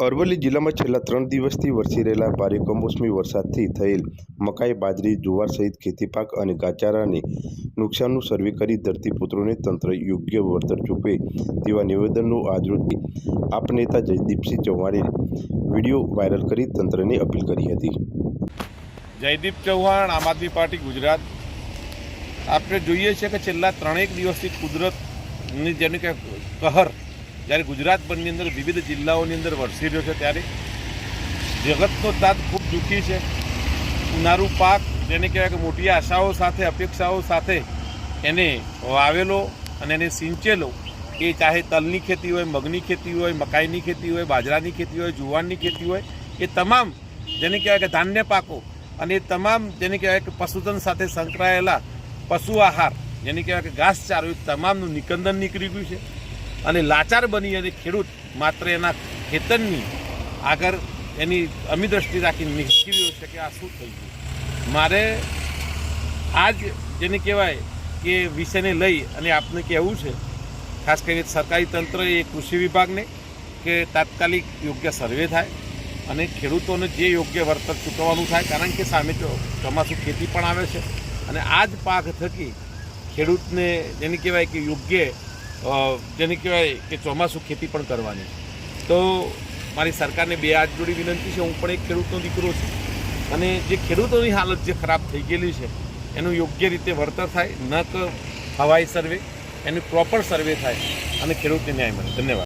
અરવલ્લી જિલ્લામાં છેલ્લા 3 દિવસથી વરસી રહેલા ભારે કમોસમી વરસાદથી થયેલ મકાઈ, બાજરી, જુવાર સહિત ખેતીપાક અને ઘાસચારાને નુકસાનનું સર્વે કરી ધરતીપુત્રોને તંત્ર યોગ્ય વળતર ચૂકવે તેવા નિવેદનનું આજરોજ આપ નેતા જયદીપસિંહ ચૌહાણે વિડીયો વાયરલ કરી તંત્રને અપીલ કરી હતી। જયદીપ ચૌહાણ, આમ આદમી પાર્ટી, ગુજરાત। આપણે જોઈએ છે કે છેલ્લા 3 દિવસથી કુદરતની જેને કે કહર જ્યારે ગુજરાતભરની અંદર વિવિધ જિલ્લાઓની અંદર વરસી રહ્યો છે ત્યારે જગતનો તાત ખૂબ દુઃખી છે। ઉનાળુ પાક જેને કહેવાય કે મોટી આશાઓ સાથે, અપેક્ષાઓ સાથે એને વાવેલો અને એને સિંચેલો, એ ચાહે તલની ખેતી હોય, મગની ખેતી હોય, મકાઈની ખેતી હોય, બાજરાની ખેતી હોય, જુવારની ખેતી હોય, એ તમામ જેને કહેવાય કે ધાન્ય પાકો અને એ તમામ જેને કહેવાય કે પશુધન સાથે સંકળાયેલા પશુ આહાર જેને કહેવાય કે ઘાસચારો, એ તમામનું નિકંદન નીકળી ગયું છે અને લાચાર બની અને ખેડૂત માત્ર એના ખેતરની આગળ એની અમી દ્રષ્ટિ રાખીને નિષ્ઠી રહ્યો છે કે આ શું થઈ ગયું। મારે આજ જેને કહેવાય કે વિષયને લઈ અને આપને કહેવું છે, ખાસ કરીને સરકારી તંત્ર, એ કૃષિ વિભાગને, કે તાત્કાલિક યોગ્ય સર્વે થાય અને ખેડૂતોને જે યોગ્ય વળતર ચૂકવવાનું થાય, કારણ કે સામે ચોમાસું ખેતી પણ આવે છે અને આ જ પાક થકી ખેડૂતને જેને કહેવાય કે યોગ્ય જેને કહેવાય કે ચોમાસું ખેતી પણ કરવાની। તો મારી સરકારને બે હાથ જોડી વિનંતી છે, હું પણ એક ખેડૂતનો દીકરો છું અને જે ખેડૂતોની હાલત જે ખરાબ થઈ ગયેલી છે એનું યોગ્ય રીતે વળતર થાય, ન કે હવાઈ સર્વે, એનું પ્રોપર સર્વે થાય અને ખેડૂતને ન્યાય મળે। ધન્યવાદ।